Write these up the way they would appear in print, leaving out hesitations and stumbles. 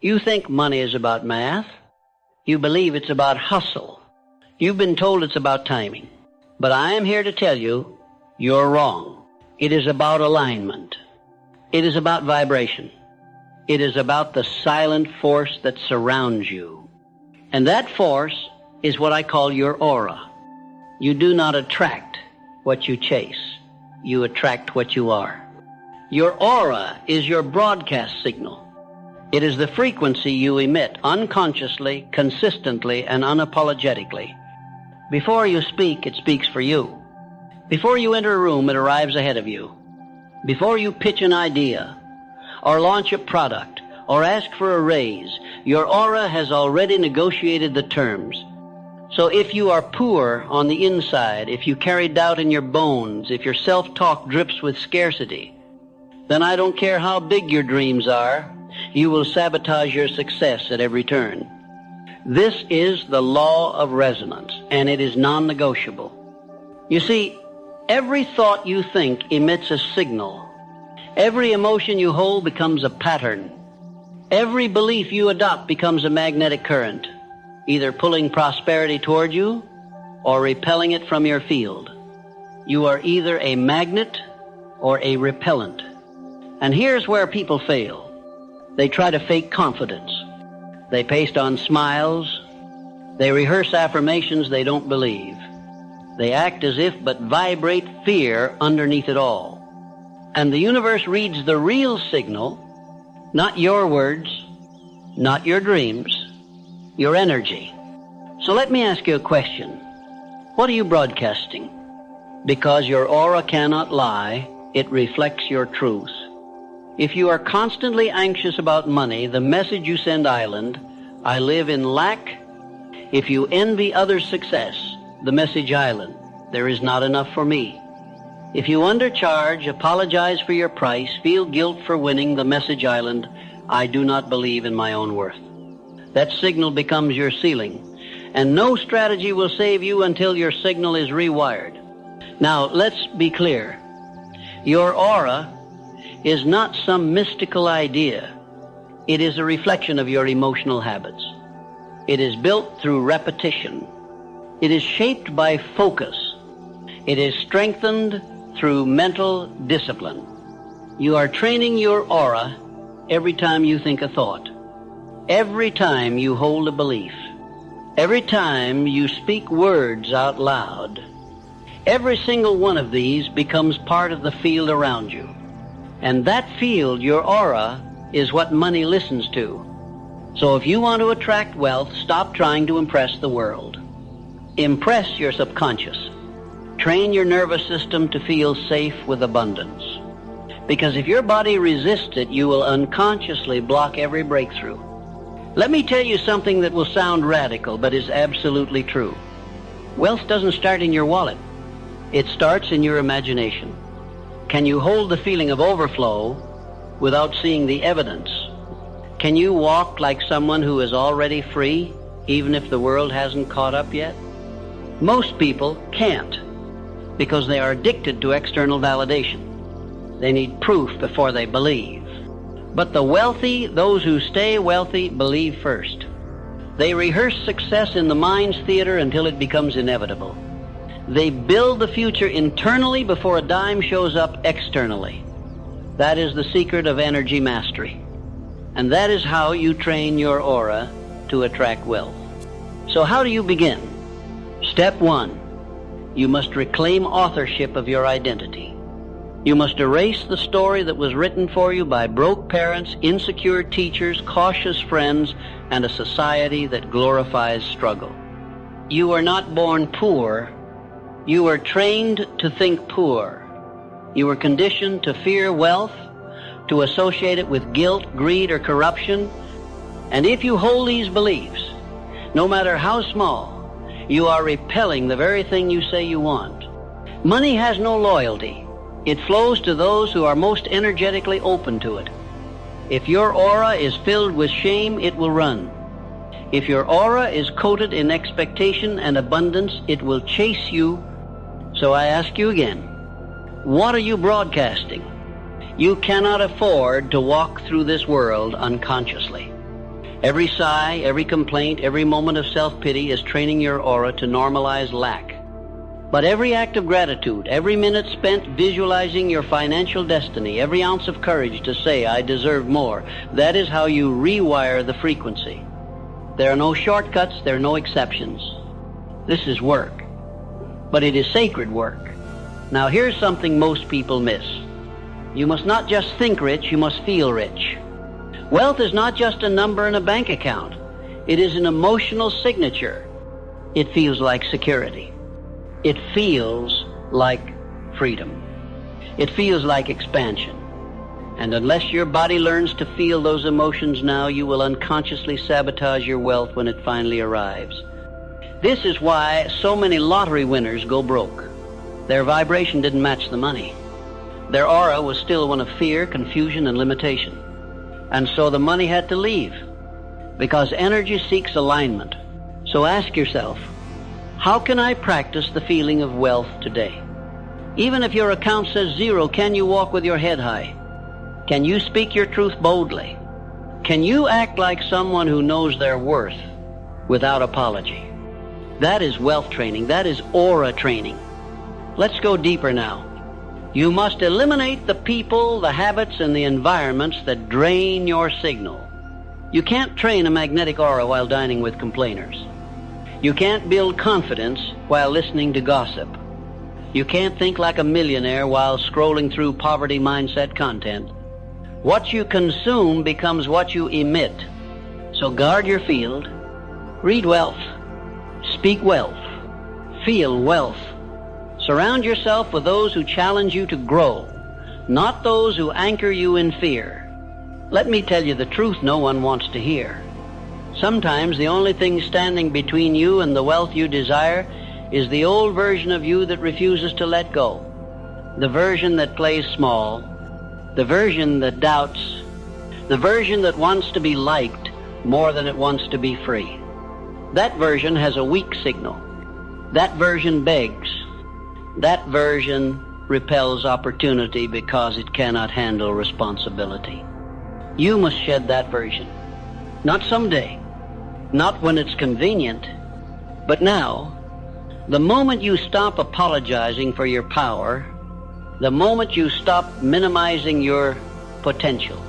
You think money is about math. You believe it's about hustle. You've been told it's about timing. But I am here to tell you, you're wrong. It is about alignment. It is about vibration. It is about the silent force that surrounds you. And that force is what I call your aura. You do not attract what you chase. You attract what you are. Your aura is your broadcast signal. It is the frequency you emit unconsciously, consistently, and unapologetically. Before you speak, it speaks for you. Before you enter a room, it arrives ahead of you. Before you pitch an idea, or launch a product, or ask for a raise, your aura has already negotiated the terms. So if you are poor on the inside, if you carry doubt in your bones, if your self-talk drips with scarcity, then I don't care how big your dreams are, you will sabotage your success at every turn. This is the law of resonance, and it is non-negotiable. You see, every thought you think emits a signal. Every emotion you hold becomes a pattern. Every belief you adopt becomes a magnetic current, either pulling prosperity toward you or repelling it from your field. You are either a magnet or a repellent. And here's where people fail. They try to fake confidence. They paste on smiles. They rehearse affirmations they don't believe. They act as if but vibrate fear underneath it all. And the universe reads the real signal, not your words, not your dreams, your energy. So let me ask you a question. What are you broadcasting? Because your aura cannot lie, it reflects your truth. If you are constantly anxious about money, the message you send island, I live in lack. If you envy others' success, the message island, there is not enough for me. If you undercharge, apologize for your price, feel guilt for winning, the message island, I do not believe in my own worth. That signal becomes your ceiling, and no strategy will save you until your signal is rewired. Now, let's be clear. Your aura is not some mystical idea. It is a reflection of your emotional habits. It is built through repetition. It is shaped by focus. It is strengthened through mental discipline. You are training your aura every time you think a thought, every time you hold a belief, every time you speak words out loud. Every single one of these becomes part of the field around you. And that field, your aura, is what money listens to. So if you want to attract wealth, stop trying to impress the world. Impress your subconscious. Train your nervous system to feel safe with abundance. Because if your body resists it, you will unconsciously block every breakthrough. Let me tell you something that will sound radical, but is absolutely true. Wealth doesn't start in your wallet. It starts in your imagination. Can you hold the feeling of overflow without seeing the evidence? Can you walk like someone who is already free, even if the world hasn't caught up yet? Most people can't, because they are addicted to external validation. They need proof before they believe. But the wealthy, those who stay wealthy, believe first. They rehearse success in the mind's theater until it becomes inevitable. They build the future internally before a dime shows up externally. That is the secret of energy mastery. And that is how you train your aura to attract wealth. So how do you begin? Step 1, you must reclaim authorship of your identity. You must erase the story that was written for you by broke parents, insecure teachers, cautious friends, and a society that glorifies struggle. You were not born poor. You were trained to think poor. You were conditioned to fear wealth, to associate it with guilt, greed, or corruption. And if you hold these beliefs, no matter how small, you are repelling the very thing you say you want. Money has no loyalty. It flows to those who are most energetically open to it. If your aura is filled with shame, it will run. If your aura is coated in expectation and abundance, it will chase you. So I ask you again, what are you broadcasting? You cannot afford to walk through this world unconsciously. Every sigh, every complaint, every moment of self-pity is training your aura to normalize lack. But every act of gratitude, every minute spent visualizing your financial destiny, every ounce of courage to say, I deserve more, that is how you rewire the frequency. There are no shortcuts, there are no exceptions. This is work, but it is sacred work. Now here's something most people miss. You must not just think rich, you must feel rich. Wealth is not just a number in a bank account. It is an emotional signature. It feels like security. It feels like freedom. It feels like expansion. And unless your body learns to feel those emotions now, you will unconsciously sabotage your wealth when it finally arrives. This is why so many lottery winners go broke. Their vibration didn't match the money. Their aura was still one of fear, confusion, and limitation. And so the money had to leave, because energy seeks alignment. So ask yourself, how can I practice the feeling of wealth today? Even if your account says zero, can you walk with your head high? Can you speak your truth boldly? Can you act like someone who knows their worth without apology? That is wealth training. That is aura training. Let's go deeper now. You must eliminate the people, the habits, and the environments that drain your signal. You can't train a magnetic aura while dining with complainers. You can't build confidence while listening to gossip. You can't think like a millionaire while scrolling through poverty mindset content. What you consume becomes what you emit. So guard your field. Read wealth. Speak wealth. Feel wealth. Surround yourself with those who challenge you to grow, not those who anchor you in fear. Let me tell you the truth no one wants to hear. Sometimes the only thing standing between you and the wealth you desire is the old version of you that refuses to let go, the version that plays small, the version that doubts, the version that wants to be liked more than it wants to be free. That version has a weak signal. That version begs. That version repels opportunity because it cannot handle responsibility. You must shed that version. Not someday, not when it's convenient, but now. The moment you stop apologizing for your power, the moment you stop minimizing your potential,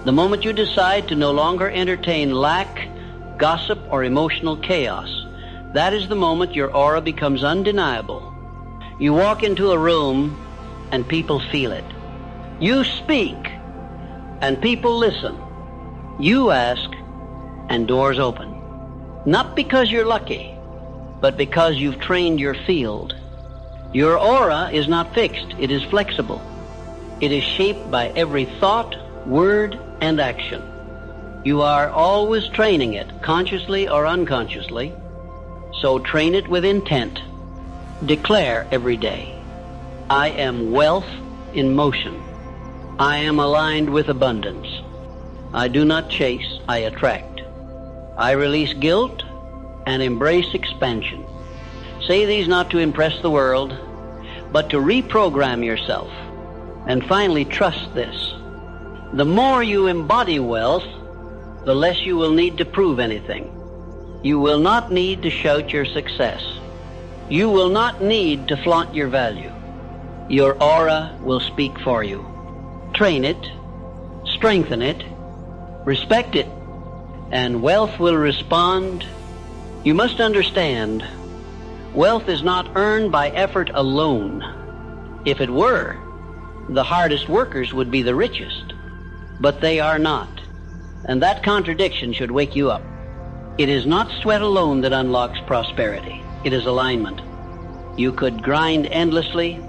the moment you decide to no longer entertain lack, gossip, or emotional chaos, that is the moment your aura becomes undeniable. You walk into a room and people feel it. You speak and people listen. You ask and doors open. Not because you're lucky, but because you've trained your field. Your aura is not fixed, it is flexible. It is shaped by every thought, word, and action. You are always training it, consciously or unconsciously. So train it with intent. Declare every day, I am wealth in motion. I am aligned with abundance. I do not chase, I attract. I release guilt and embrace expansion. Say these not to impress the world, but to reprogram yourself. And finally, trust this. The more you embody wealth, the less you will need to prove anything. You will not need to shout your success. You will not need to flaunt your value. Your aura will speak for you. Train it, strengthen it, respect it, and wealth will respond. You must understand, wealth is not earned by effort alone. If it were, the hardest workers would be the richest. But they are not. And that contradiction should wake you up. It is not sweat alone that unlocks prosperity. It is alignment. You could grind endlessly,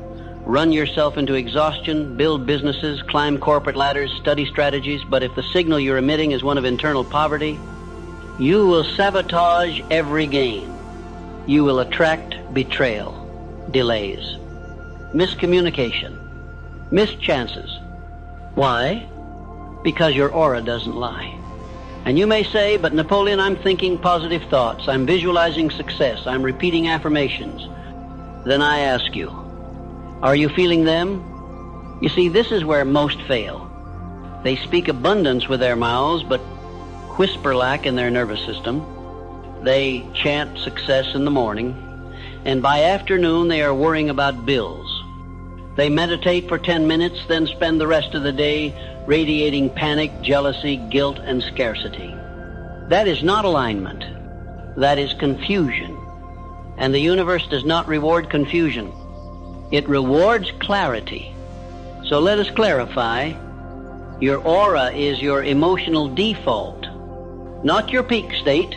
run yourself into exhaustion, build businesses, climb corporate ladders, study strategies, but if the signal you're emitting is one of internal poverty, you will sabotage every gain. You will attract betrayal, delays, miscommunication, missed chances. Why? Because your aura doesn't lie. And you may say, but Napoleon, I'm thinking positive thoughts. I'm visualizing success. I'm repeating affirmations. Then I ask you, are you feeling them? You see, this is where most fail. They speak abundance with their mouths, but whisper-like in their nervous system. They chant success in the morning, and by afternoon they are worrying about bills. They meditate for 10 minutes, then spend the rest of the day radiating panic, jealousy, guilt, and scarcity. That is not alignment. That is confusion. And the universe does not reward confusion. It rewards clarity. So let us clarify. Your aura is your emotional default, not your peak state,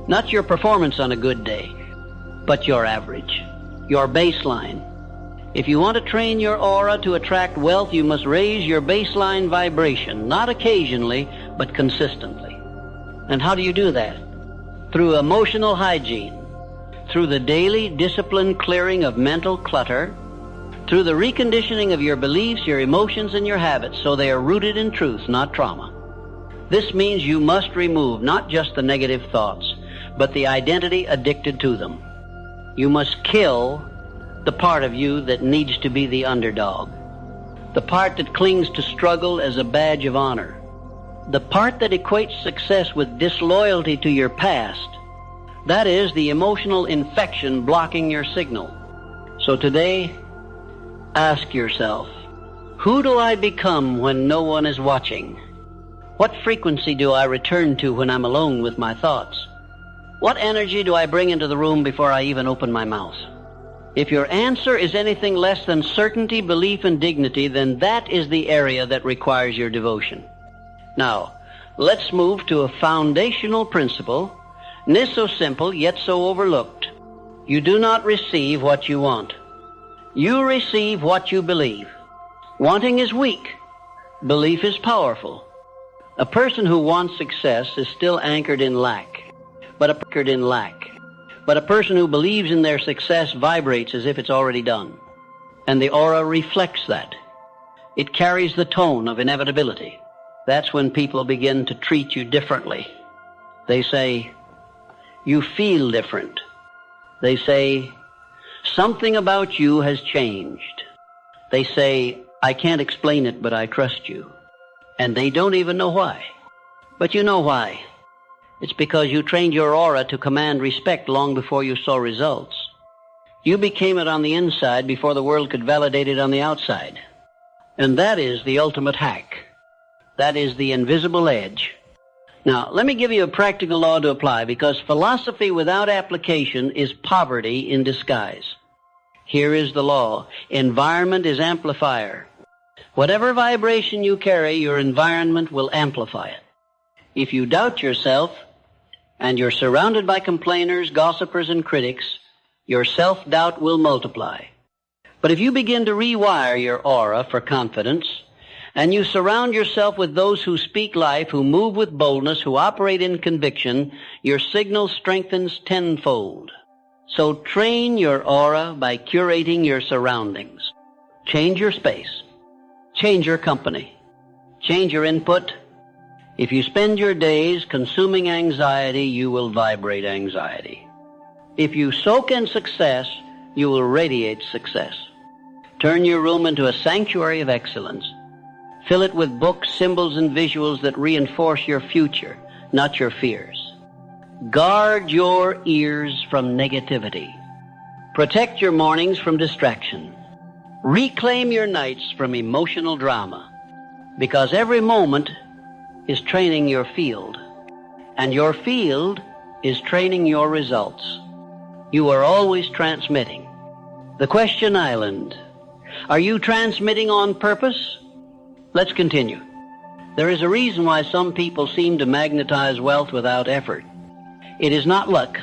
not your performance on a good day, but your average, your baseline. If you want to train your aura to attract wealth, you must raise your baseline vibration, not occasionally, but consistently. And how do you do that? Through emotional hygiene, through the daily disciplined clearing of mental clutter, through the reconditioning of your beliefs, your emotions, and your habits so they are rooted in truth, not trauma. This means you must remove not just the negative thoughts, but the identity addicted to them. You must kill the part of you that needs to be the underdog, the part that clings to struggle as a badge of honor, the part that equates success with disloyalty to your past. That is the emotional infection blocking your signal. So today, ask yourself, who do I become when no one is watching? What frequency do I return to when I'm alone with my thoughts? What energy do I bring into the room before I even open my mouth? If your answer is anything less than certainty, belief, and dignity, then that is the area that requires your devotion. Now, let's move to a foundational principle, and this so simple yet so overlooked. You do not receive what you want. You receive what you believe. Wanting is weak. Belief is powerful. A person who wants success is still anchored in lack. But a person who believes in their success vibrates as if it's already done. And the aura reflects that. It carries the tone of inevitability. That's when people begin to treat you differently. They say, you feel different. They say, something about you has changed. They say, I can't explain it, but I trust you. And they don't even know why. But you know why. It's because you trained your aura to command respect long before you saw results. You became it on the inside before the world could validate it on the outside. And that is the ultimate hack. That is the invisible edge. Now, let me give you a practical law to apply, because philosophy without application is poverty in disguise. Here is the law. Environment is amplifier. Whatever vibration you carry, your environment will amplify it. If you doubt yourself, and you're surrounded by complainers, gossipers, and critics, your self-doubt will multiply. But if you begin to rewire your aura for confidence, and you surround yourself with those who speak life, who move with boldness, who operate in conviction, your signal strengthens tenfold. So train your aura by curating your surroundings. Change your space. Change your company. Change your input. If you spend your days consuming anxiety, you will vibrate anxiety. If you soak in success, you will radiate success. Turn your room into a sanctuary of excellence. Fill it with books, symbols, and visuals that reinforce your future, not your fears. Guard your ears from negativity. Protect your mornings from distraction. Reclaim your nights from emotional drama, because every moment is training your field, and your field is training your results. You are always transmitting. The question island. Are you transmitting on purpose? Let's continue. There is a reason why some people seem to magnetize wealth without effort. It is not luck.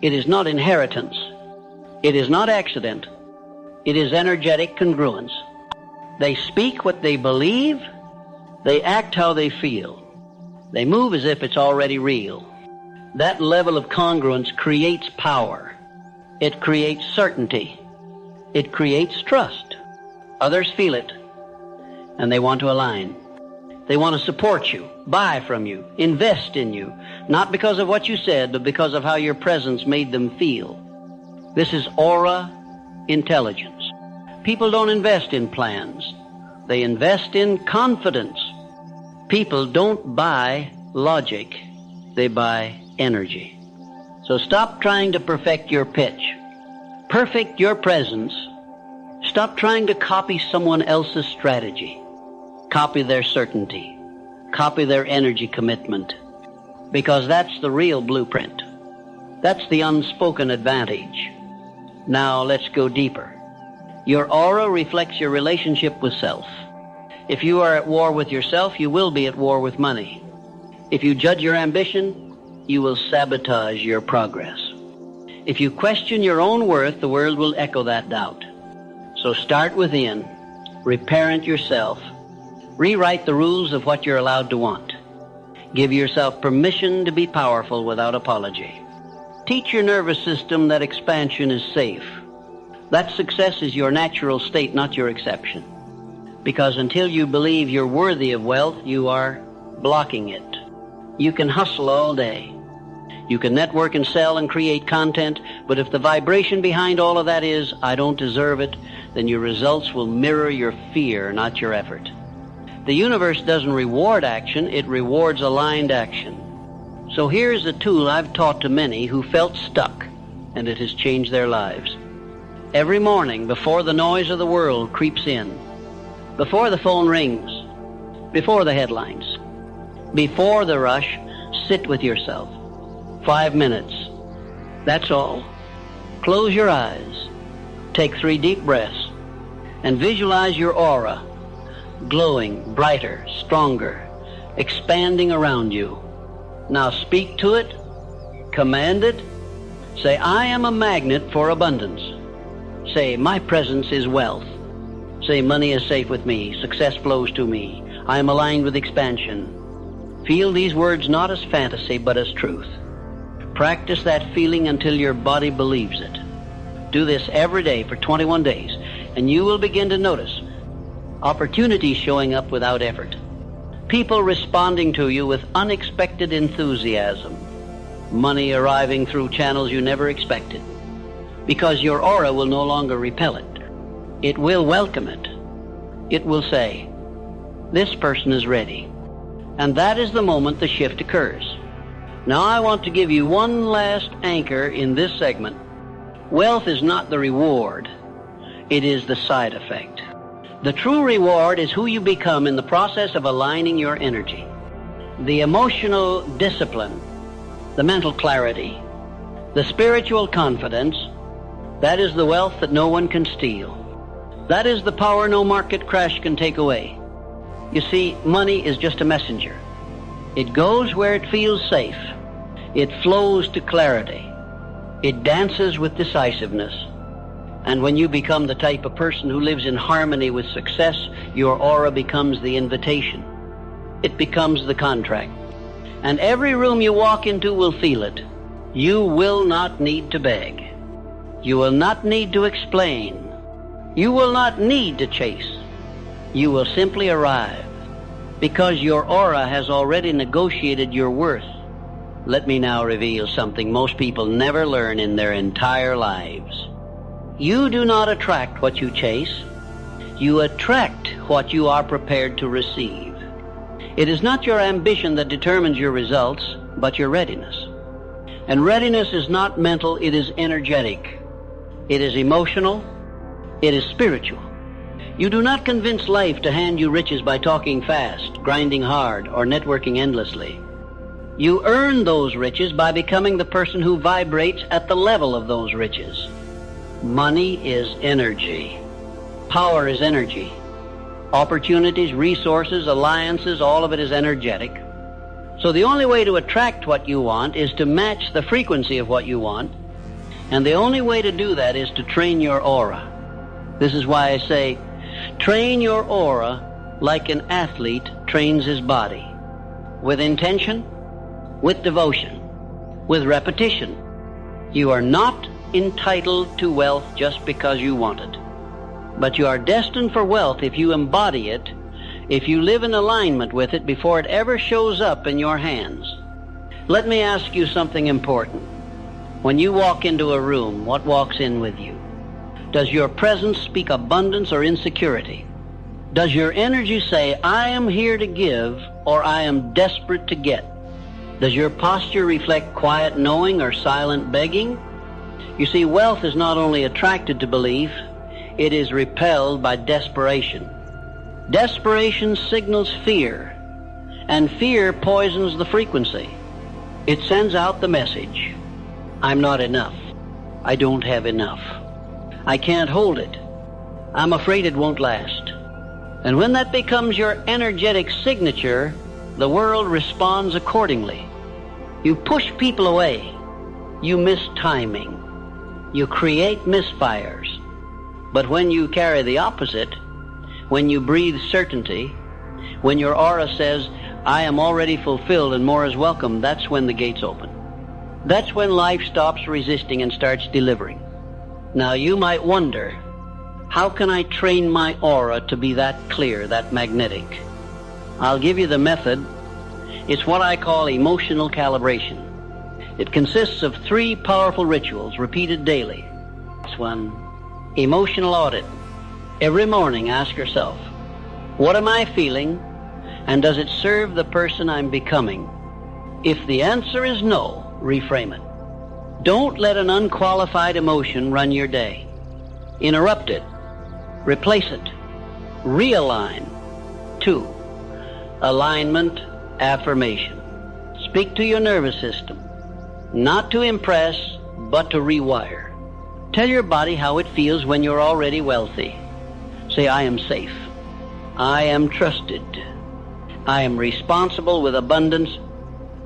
It is not inheritance. It is not accident. It is energetic congruence. They speak what they believe. They act how they feel. They move as if it's already real. That level of congruence creates power. It creates certainty. It creates trust. Others feel it, and they want to align. They want to support you, buy from you, invest in you, not because of what you said, but because of how your presence made them feel. This is aura intelligence. People don't invest in plans. They invest in confidence. People don't buy logic, they buy energy. So stop trying to perfect your pitch. Perfect your presence. Stop trying to copy someone else's strategy. Copy their certainty. Copy their energy commitment. Because that's the real blueprint. That's the unspoken advantage. Now let's go deeper. Your aura reflects your relationship with self. If you are at war with yourself, you will be at war with money. If you judge your ambition, you will sabotage your progress. If you question your own worth, the world will echo that doubt. So start within, reparent yourself, rewrite the rules of what you're allowed to want. Give yourself permission to be powerful without apology. Teach your nervous system that expansion is safe. That success is your natural state, not your exception. Because until you believe you're worthy of wealth, you are blocking it. You can hustle all day. You can network and sell and create content, but if the vibration behind all of that is, I don't deserve it, then your results will mirror your fear, not your effort. The universe doesn't reward action, it rewards aligned action. So here's a tool I've taught to many who felt stuck, and it has changed their lives. Every morning, before the noise of the world creeps in, before the phone rings, before the headlines, before the rush, sit with yourself. 5 minutes. That's all. Close your eyes. Take 3 deep breaths and visualize your aura glowing, brighter, stronger, expanding around you. Now speak to it, command it. Say, I am a magnet for abundance. Say, my presence is wealth. Say, money is safe with me, success flows to me, I am aligned with expansion. Feel these words not as fantasy, but as truth. Practice that feeling until your body believes it. Do this every day for 21 days, and you will begin to notice opportunities showing up without effort. People responding to you with unexpected enthusiasm. Money arriving through channels you never expected. Because your aura will no longer repel it. It will welcome it. It will say, this person is ready. And that is the moment the shift occurs. Now I want to give you one last anchor in this segment. Wealth is not the reward. It is the side effect. The true reward is who you become in the process of aligning your energy. The emotional discipline, the mental clarity, the spiritual confidence, that is the wealth that no one can steal. That is the power no market crash can take away. You see, money is just a messenger. It goes where it feels safe. It flows to clarity. It dances with decisiveness. And when you become the type of person who lives in harmony with success, your aura becomes the invitation. It becomes the contract. And every room you walk into will feel it. You will not need to beg. You will not need to explain. You will not need to chase. You will simply arrive. Because your aura has already negotiated your worth. Let me now reveal something most people never learn in their entire lives. You do not attract what you chase. You attract what you are prepared to receive. It is not your ambition that determines your results, but your readiness. And readiness is not mental, it is energetic. It is emotional. It is spiritual. You do not convince life to hand you riches by talking fast, grinding hard, or networking endlessly. You earn those riches by becoming the person who vibrates at the level of those riches. Money is energy. Power is energy. Opportunities, resources, alliances, all of it is energetic. So the only way to attract what you want is to match the frequency of what you want. And the only way to do that is to train your aura. This is why I say, train your aura like an athlete trains his body. With intention, with devotion, with repetition. You are not entitled to wealth just because you want it. But you are destined for wealth if you embody it, if you live in alignment with it before it ever shows up in your hands. Let me ask you something important. When you walk into a room, what walks in with you? Does your presence speak abundance or insecurity? Does your energy say, I am here to give, or I am desperate to get? Does your posture reflect quiet knowing or silent begging? You see, wealth is not only attracted to belief, it is repelled by desperation. Desperation signals fear, and fear poisons the frequency. It sends out the message, I'm not enough. I don't have enough. I can't hold it. I'm afraid it won't last. And when that becomes your energetic signature, the world responds accordingly. You push people away. You miss timing. You create misfires. But when you carry the opposite, when you breathe certainty, when your aura says, I am already fulfilled and more is welcome, that's when the gates open. That's when life stops resisting and starts delivering. Now you might wonder, how can I train my aura to be that clear, that magnetic? I'll give you the method. It's what I call emotional calibration. It consists of 3 powerful rituals repeated daily. This one, emotional audit. Every morning ask yourself, what am I feeling, and does it serve the person I'm becoming? If the answer is no, reframe it. Don't let an unqualified emotion run your day. Interrupt it. Replace it. Realign. 2, alignment, affirmation. Speak to your nervous system. Not to impress, but to rewire. Tell your body how it feels when you're already wealthy. Say, I am safe. I am trusted. I am responsible with abundance.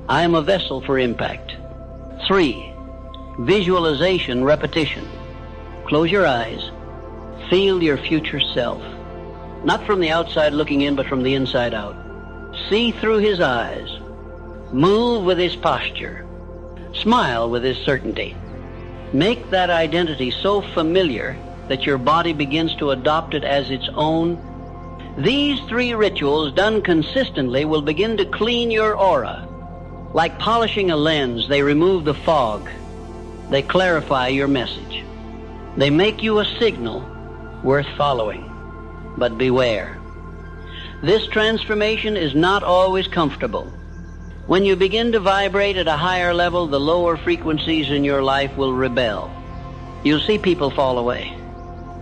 I am a vessel for impact. 3, visualization repetition. Close your eyes. Feel your future self. Not from the outside looking in, but from the inside out. See through his eyes. Move with his posture. Smile with his certainty. Make that identity so familiar that your body begins to adopt it as its own. These 3 rituals done consistently will begin to clean your aura. Like polishing a lens, they remove the fog. They clarify your message. They make you a signal worth following. But beware. This transformation is not always comfortable. When you begin to vibrate at a higher level, the lower frequencies in your life will rebel. You'll see people fall away.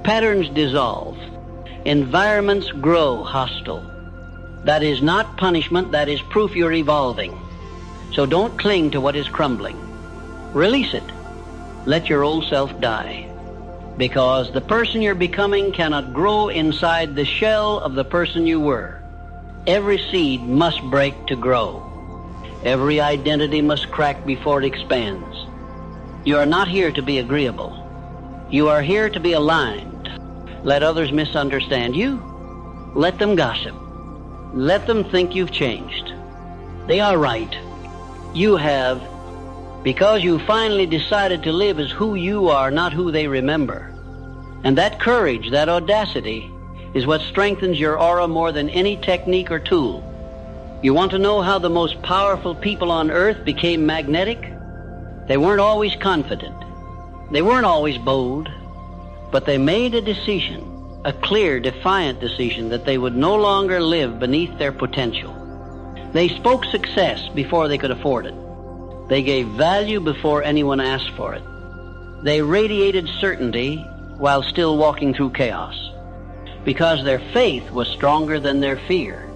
Patterns dissolve. Environments grow hostile. That is not punishment, that is proof you're evolving. So don't cling to what is crumbling. Release it. Let your old self die. Because the person you're becoming cannot grow inside the shell of the person you were. Every seed must break to grow. Every identity must crack before it expands. You are not here to be agreeable. You are here to be aligned. Let others misunderstand you. Let them gossip. Let them think you've changed. They are right. You have, because you finally decided to live as who you are, not who they remember. And that courage, that audacity, is what strengthens your aura more than any technique or tool. You want to know how the most powerful people on earth became magnetic? They weren't always confident. They weren't always bold. But they made a decision, a clear, defiant decision, that they would no longer live beneath their potential. They spoke success before they could afford it. They gave value before anyone asked for it. They radiated certainty while still walking through chaos, because their faith was stronger than their fear.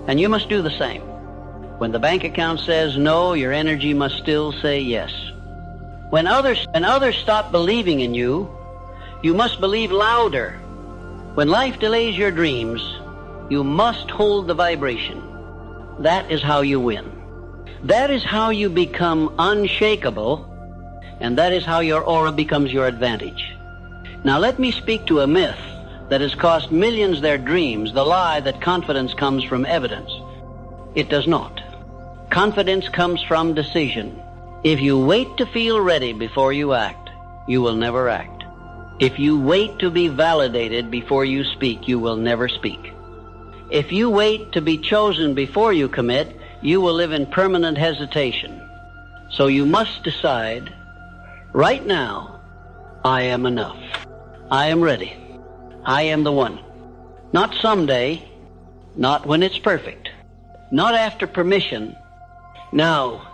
And you must do the same. When the bank account says no, your energy must still say yes. When others stop believing in you, you must believe louder. When life delays your dreams, you must hold the vibration. That is how you win. That is how you become unshakable, and that is how your aura becomes your advantage. Now let me speak to a myth that has cost millions their dreams, the lie that confidence comes from evidence. It does not. Confidence comes from decision. If you wait to feel ready before you act, you will never act. If you wait to be validated before you speak, you will never speak. If you wait to be chosen before you commit, you will live in permanent hesitation. So you must decide, right now, I am enough. I am ready. I am the one. Not someday, not when it's perfect, not after permission, Now,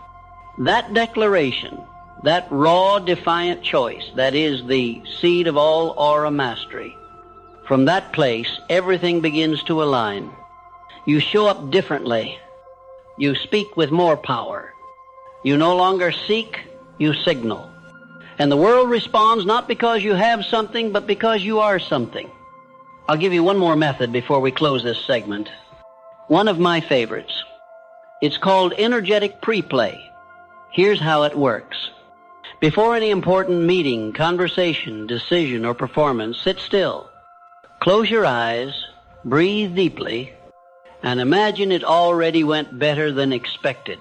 that declaration, that raw, defiant choice, that is the seed of all aura mastery, from that place, everything begins to align. You show up differently. You speak with more power. You no longer seek, you signal. And the world responds not because you have something, but because you are something. I'll give you one more method before we close this segment. One of my favorites. It's called energetic pre-play. Here's how it works. Before any important meeting, conversation, decision, or performance, sit still. Close your eyes, breathe deeply, and imagine it already went better than expected.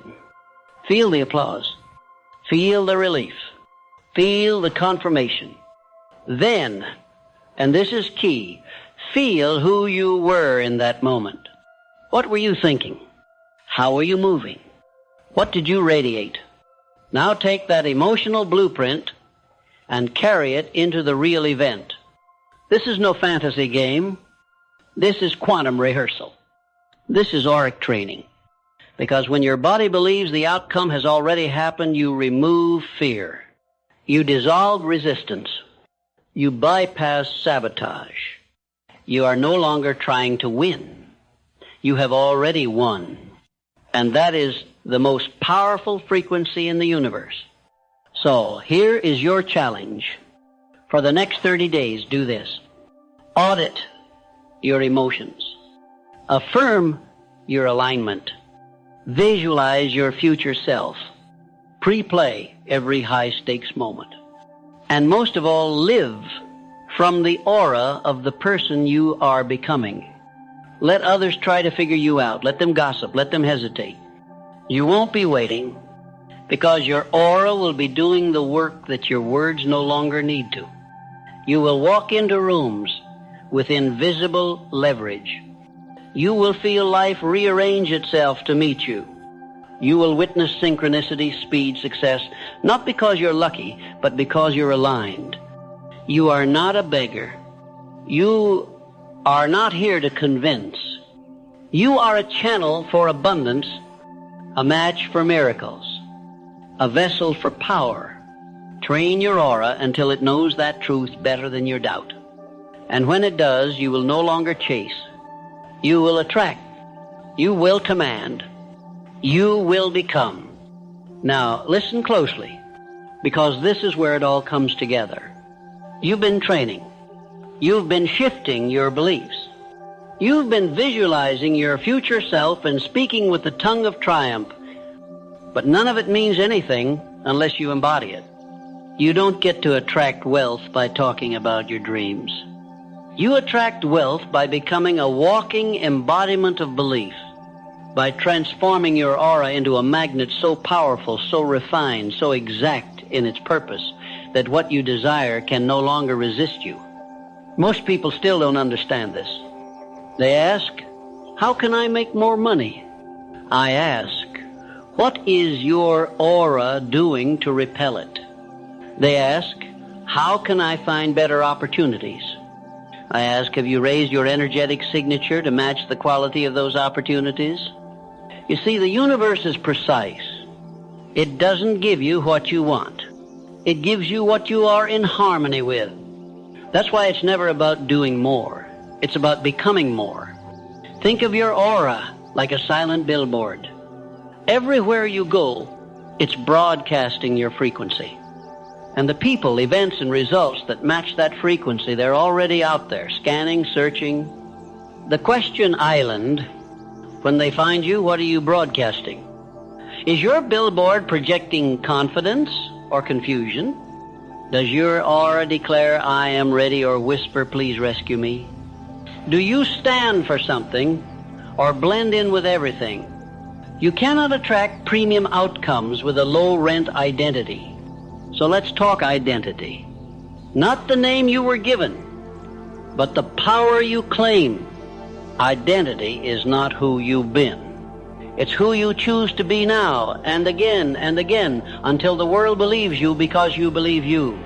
Feel the applause. Feel the relief. Feel the confirmation. Then, and this is key, feel who you were in that moment. What were you thinking? How were you moving? What did you radiate? Now take that emotional blueprint and carry it into the real event. This is no fantasy game. This is quantum rehearsal. This is auric training. Because when your body believes the outcome has already happened, you remove fear. You dissolve resistance. You bypass sabotage. You are no longer trying to win. You have already won. And that is the most powerful frequency in the universe. So here is your challenge. For the next 30 days, do this. Audit your emotions. Affirm your alignment. Visualize your future self. Pre-play every high-stakes moment. And most of all, live from the aura of the person you are becoming. Let others try to figure you out. Let them gossip. Let them hesitate. You won't be waiting, because your aura will be doing the work that your words no longer need to. You will walk into rooms with invisible leverage. You will feel life rearrange itself to meet you. You will witness synchronicity, speed, success, not because you're lucky, but because you're aligned. You are not a beggar. You are not here to convince. You are a channel for abundance, a match for miracles, a vessel for power. Train your aura until it knows that truth better than your doubt. And when it does, you will no longer chase. You will attract. You will command. You will become. Now, listen closely, because this is where it all comes together. You've been training. You've been shifting your beliefs. You've been visualizing your future self and speaking with the tongue of triumph. But none of it means anything unless you embody it. You don't get to attract wealth by talking about your dreams. You attract wealth by becoming a walking embodiment of belief, by transforming your aura into a magnet so powerful, so refined, so exact in its purpose, that what you desire can no longer resist you. Most people still don't understand this. They ask, how can I make more money? I ask, what is your aura doing to repel it? They ask, how can I find better opportunities? I ask, have you raised your energetic signature to match the quality of those opportunities? You see, the universe is precise. It doesn't give you what you want. It gives you what you are in harmony with. That's why it's never about doing more. It's about becoming more. Think of your aura like a silent billboard. Everywhere you go, it's broadcasting your frequency. And the people, events, and results that match that frequency, they're already out there, scanning, searching. The question island, when they find you, what are you broadcasting? Is your billboard projecting confidence or confusion? Does your aura declare, I am ready, or whisper, please rescue me? Do you stand for something or blend in with everything? You cannot attract premium outcomes with a low-rent identity. So let's talk identity. Not the name you were given, but the power you claim. Identity is not who you've been. It's who you choose to be now, and again, until the world believes you because you believe you.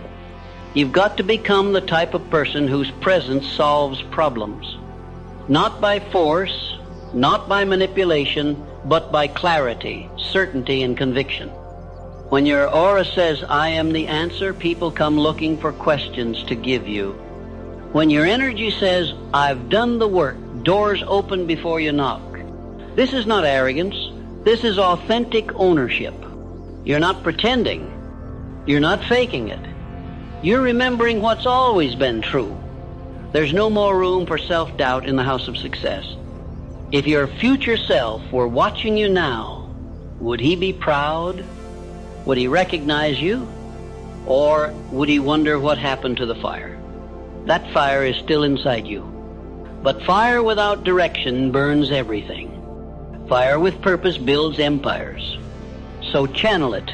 You've got to become the type of person whose presence solves problems. Not by force, not by manipulation, but by clarity, certainty, and conviction. When your aura says, I am the answer, people come looking for questions to give you. When your energy says, I've done the work, doors open before you knock. This is not arrogance. This is authentic ownership. You're not pretending. You're not faking it. You're remembering what's always been true. There's no more room for self-doubt in the house of success. If your future self were watching you now, would he be proud? Would he recognize you? Or would he wonder what happened to the fire? That fire is still inside you. But fire without direction burns everything. Fire with purpose builds empires. So channel it.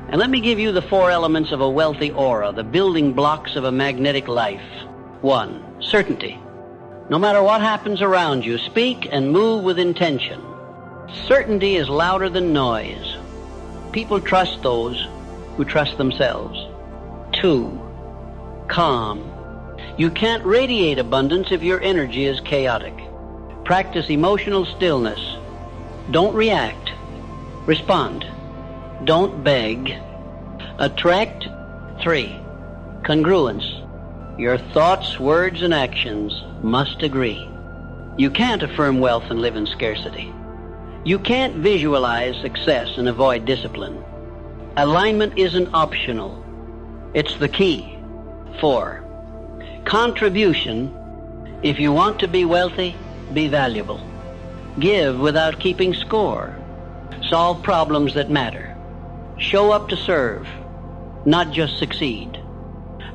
And let me give you the 4 elements of a wealthy aura, the building blocks of a magnetic life. 1, certainty. No matter what happens around you, speak and move with intention. Certainty is louder than noise. People trust those who trust themselves. 2, calm. You can't radiate abundance if your energy is chaotic. Practice emotional stillness. Don't react. Respond. Don't beg. Attract. 3, congruence. Your thoughts, words, and actions must agree. You can't affirm wealth and live in scarcity. You can't visualize success and avoid discipline. Alignment isn't optional. It's the key. 4, contribution. If you want to be wealthy, be valuable. Give without keeping score. Solve problems that matter. Show up to serve, not just succeed.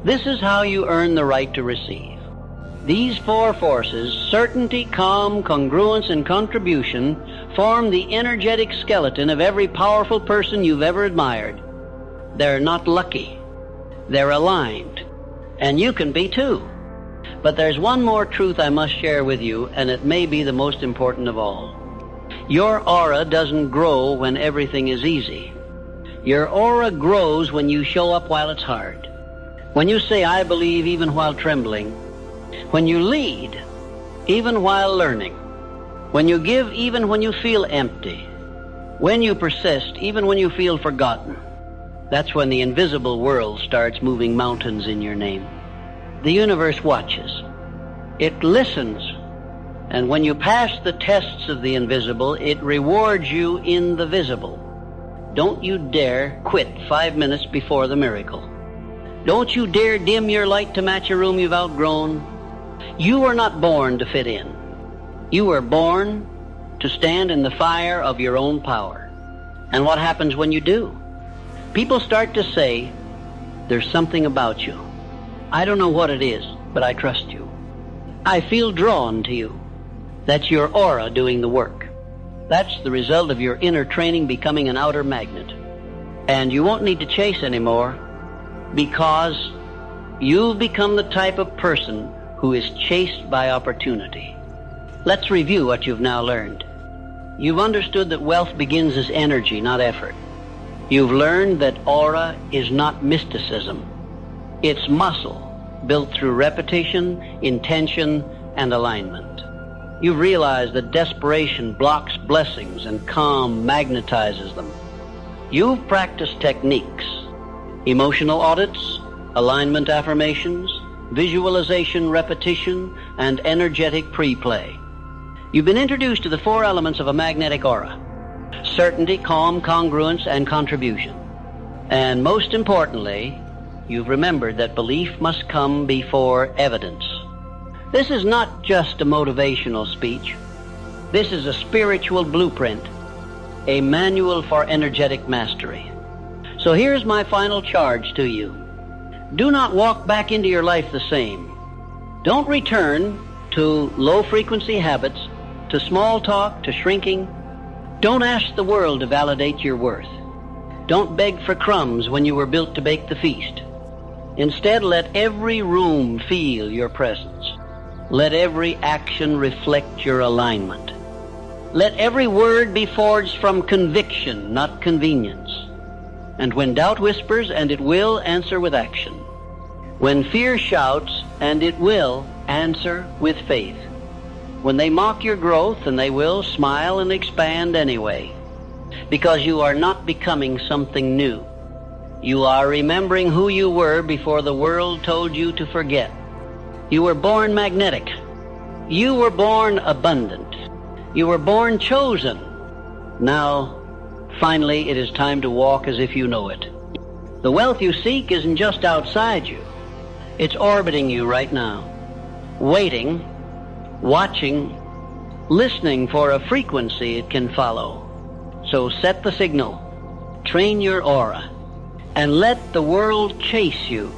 This is how you earn the right to receive. These 4 forces, certainty, calm, congruence, and contribution, form the energetic skeleton of every powerful person you've ever admired. They're not lucky. They're aligned. And you can be too. But there's one more truth I must share with you, and it may be the most important of all. Your aura doesn't grow when everything is easy. Your aura grows when you show up while it's hard. When you say, I believe, even while trembling. When you lead, even while learning. When you give, even when you feel empty. When you persist, even when you feel forgotten. That's when the invisible world starts moving mountains in your name. The universe watches. It listens. And when you pass the tests of the invisible, it rewards you in the visible. Don't you dare quit 5 minutes before the miracle. Don't you dare dim your light to match a room you've outgrown. You were not born to fit in. You were born to stand in the fire of your own power. And what happens when you do? People start to say, there's something about you. I don't know what it is, but I trust you. I feel drawn to you. That's your aura doing the work. That's the result of your inner training becoming an outer magnet. And you won't need to chase anymore, because you've become the type of person who is chased by opportunity. Let's review what you've now learned. You've understood that wealth begins as energy, not effort. You've learned that aura is not mysticism. It's muscle built through repetition, intention, and alignment. You've realized that desperation blocks blessings and calm magnetizes them. You've practiced techniques, emotional audits, alignment affirmations, visualization repetition, and energetic pre-play. You've been introduced to the 4 elements of a magnetic aura: certainty, calm, congruence, and contribution. And most importantly, you've remembered that belief must come before evidence. This is not just a motivational speech. This is a spiritual blueprint, a manual for energetic mastery. So here's my final charge to you. Do not walk back into your life the same. Don't return to low-frequency habits, to small talk, to shrinking. Don't ask the world to validate your worth. Don't beg for crumbs when you were built to bake the feast. Instead, let every room feel your presence. Let every action reflect your alignment. Let every word be forged from conviction, not convenience. And when doubt whispers, and it will, answer with action. When fear shouts, and it will, answer with faith. When they mock your growth, and they will, smile and expand anyway, because you are not becoming something new. You are remembering who you were before the world told you to forget. You were born magnetic. You were born abundant. You were born chosen. Now, finally, it is time to walk as if you know it. The wealth you seek isn't just outside you. It's orbiting you right now, waiting, watching, listening for a frequency it can follow. So set the signal, train your aura, and let the world chase you